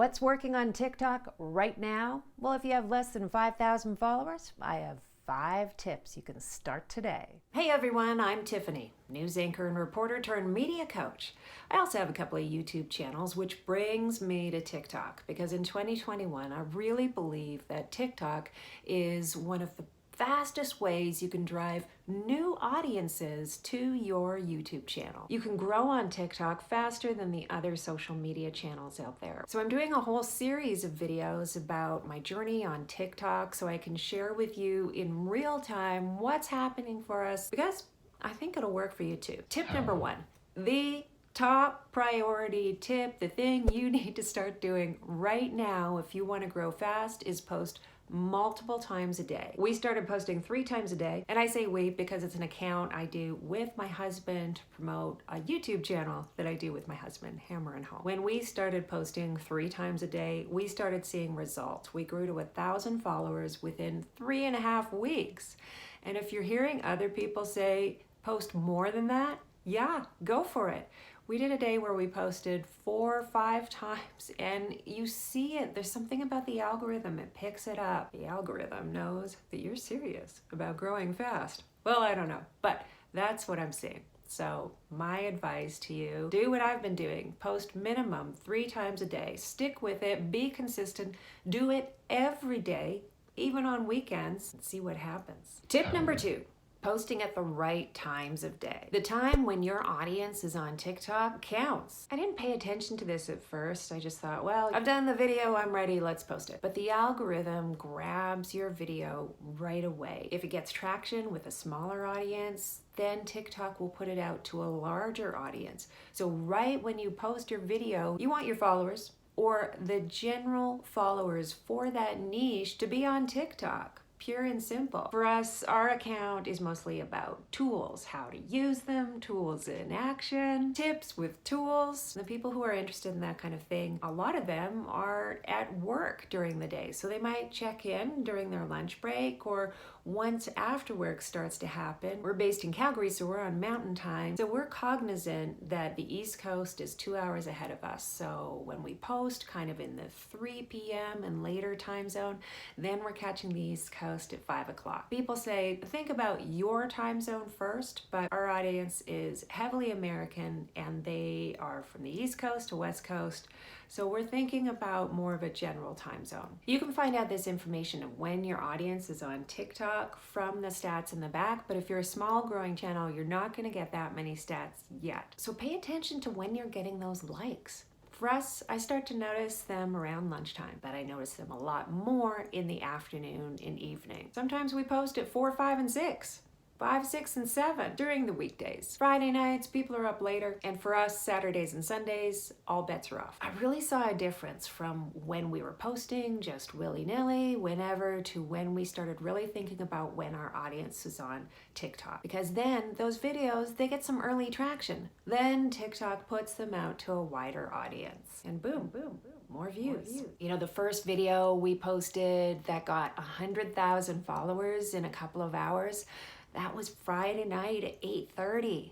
What's working on TikTok right now? Well, if you have less than 5,000 followers, I have 5 tips you can start today. Hey everyone, I'm Tiffany, news anchor and reporter turned media coach. I also have a couple of YouTube channels, which brings me to TikTok because in 2021, I really believe that TikTok is one of the fastest ways you can drive new audiences to your YouTube channel. You can grow on TikTok faster than the other social media channels out there. So I'm doing a whole series of videos about my journey on TikTok so I can share with you in real time what's happening for us because I think it'll work for you too. Tip number 1, the top priority tip, the thing you need to start doing right now if you want to grow fast is post multiple times a day. We started posting 3 times a day, and I say we because it's an account I do with my husband to promote a YouTube channel that I do with my husband, Hammer and Home. When we started posting 3 times a day, we started seeing results. We grew to 1,000 followers within 3.5 weeks. And if you're hearing other people say post more than that, yeah, go for it. We did a day where we posted 4 or 5 times and you see it. There's something about the algorithm. It picks it up. The algorithm knows that you're serious about growing fast. Well, I don't know, but that's what I'm seeing. So my advice to you, do what I've been doing. Post minimum 3 times a day. Stick with it. Be consistent. Do it every day, even on weekends, and see what happens. Tip number 2. Posting at the right times of day. The time when your audience is on TikTok counts. I didn't pay attention to this at first. I just thought, well, I've done the video, I'm ready, let's post it. But the algorithm grabs your video right away. If it gets traction with a smaller audience, then TikTok will put it out to a larger audience. So right when you post your video, you want your followers or the general followers for that niche to be on TikTok. Pure and simple. For us, our account is mostly about tools, how to use them, tools in action, tips with tools. The people who are interested in that kind of thing, a lot of them are at work during the day. So they might check in during their lunch break or once after work starts to happen. We're based in Calgary, so we're on mountain time. So we're cognizant that the East Coast is 2 hours ahead of us. So when we post kind of in the 3 p.m. and later time zone, then we're catching the East Coast at 5 o'clock. People say, think about your time zone first, but our audience is heavily American and they are from the East Coast to West Coast. So we're thinking about more of a general time zone. You can find out this information of when your audience is on TikTok from the stats in the back, but if you're a small growing channel, you're not going to get that many stats yet. So pay attention to when you're getting those likes. For us, I start to notice them around lunchtime, but I notice them a lot more in the afternoon and evening. Sometimes we post at 4, 5, and 6. 5, 6, and 7 during the weekdays. Friday nights, people are up later. And for us, Saturdays and Sundays, all bets are off. I really saw a difference from when we were posting just willy-nilly, whenever, to when we started really thinking about when our audience is on TikTok. Because then those videos, they get some early traction. Then TikTok puts them out to a wider audience. And boom, boom, boom. More views. You know, the first video we posted that got 100,000 followers in a couple of hours, that was Friday night at 8:30.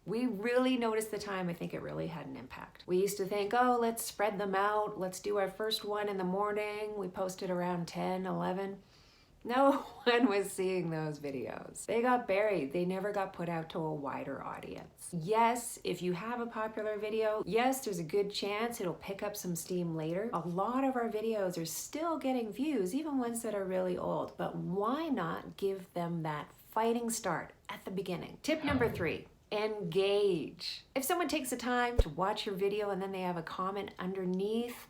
We really noticed the time. I think it really had an impact. We used to think, oh, let's spread them out. Let's do our first one in the morning. We posted around 10, 11. No one was seeing those videos. They got buried. They never got put out to a wider audience. Yes, if you have a popular video, yes, there's a good chance it'll pick up some steam later. A lot of our videos are still getting views, even ones that are really old. But why not give them that fighting start at the beginning? Tip number 3. Engage. If someone takes the time to watch your video and then they have a comment underneath,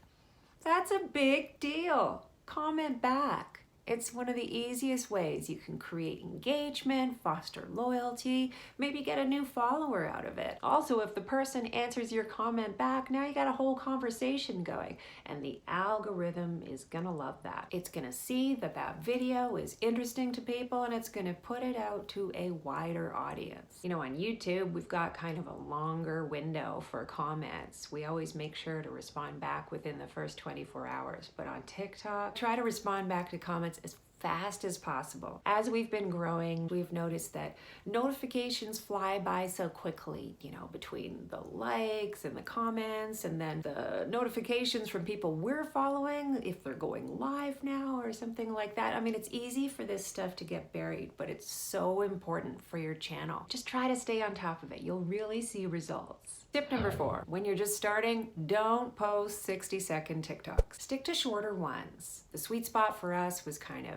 that's a big deal. Comment back. It's one of the easiest ways you can create engagement, foster loyalty, maybe get a new follower out of it. Also, if the person answers your comment back, now you got a whole conversation going, and the algorithm is gonna love that. It's gonna see that that video is interesting to people and it's gonna put it out to a wider audience. You know, on YouTube, we've got kind of a longer window for comments. We always make sure to respond back within the first 24 hours, but on TikTok, try to respond back to comments as fast as possible. As we've been growing, we've noticed that notifications fly by so quickly, between the likes and the comments and then the notifications from people we're following, if they're going live now or something like that. I mean, it's easy for this stuff to get buried, but it's so important for your channel. Just try to stay on top of it. You'll really see results. Tip number 4, when you're just starting, don't post 60-second TikToks. Stick to shorter ones. The sweet spot for us was kind of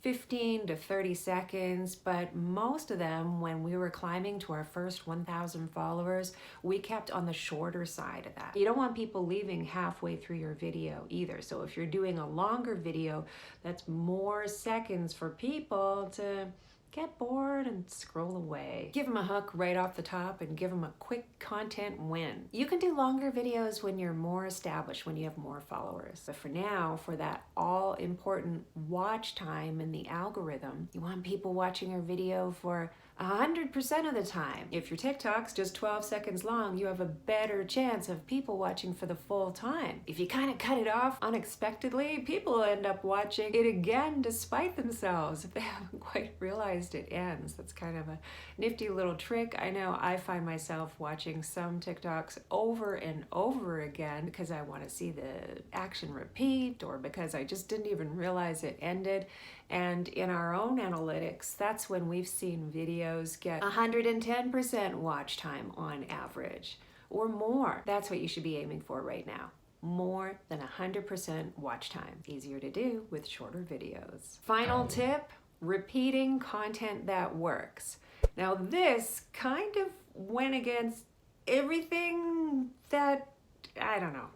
15 to 30 seconds, but most of them, when we were climbing to our first 1,000 followers, we kept on the shorter side of that. You don't want people leaving halfway through your video either. So if you're doing a longer video, that's more seconds for people to get bored and scroll away. Give them a hook right off the top and give them a quick content win. You can do longer videos when you're more established, when you have more followers. But for now, for that all important watch time in the algorithm, you want people watching your video for 100% of the time. If your TikTok's just 12 seconds long, you have a better chance of people watching for the full time. If you kind of cut it off unexpectedly, people end up watching it again despite themselves if they haven't quite realized it ends. That's kind of a nifty little trick. I know I find myself watching some TikToks over and over again because I want to see the action repeat or because I just didn't even realize it ended. And in our own analytics, that's when we've seen videos get 110% watch time on average or more. That's what you should be aiming for right now. More than 100% watch time. Easier to do with shorter videos. Final tip, repeating content that works. Now this kind of went against everything that, I don't know.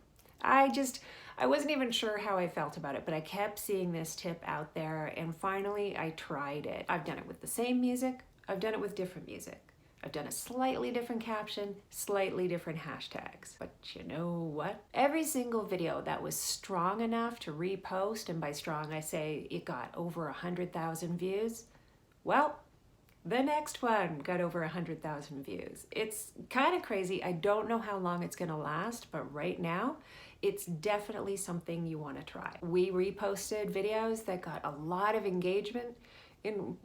I wasn't even sure how I felt about it, but I kept seeing this tip out there and finally I tried it. I've done it with the same music. I've done it with different music. I've done a slightly different caption, slightly different hashtags. But you know what? Every single video that was strong enough to repost, and by strong I say it got over 100,000 views, well, the next one got over 100,000 views. It's kind of crazy. I don't know how long it's gonna last, but right now, it's definitely something you want to try. We reposted videos that got a lot of engagement. In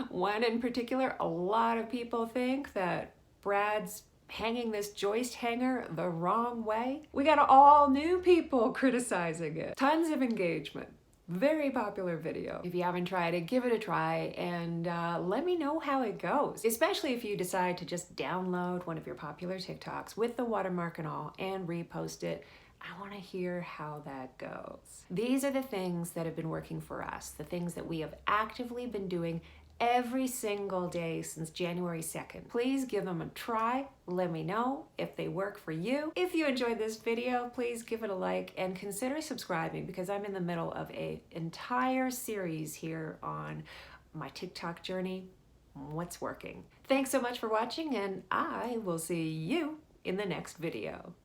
one in particular, a lot of people think that Brad's hanging this joist hanger the wrong way. We got all new people criticizing it. Tons of engagement. Very popular video. If you haven't tried it, give it a try and let me know how it goes. Especially if you decide to just download one of your popular TikToks with the watermark and all and repost it. I want to hear how that goes. These are the things that have been working for us, the things that we have actively been doing every single day since January 2nd. Please give them a try. Let me know if they work for you. If you enjoyed this video, please give it a like and consider subscribing because I'm in the middle of an entire series here on my TikTok journey, what's working. Thanks so much for watching and I will see you in the next video.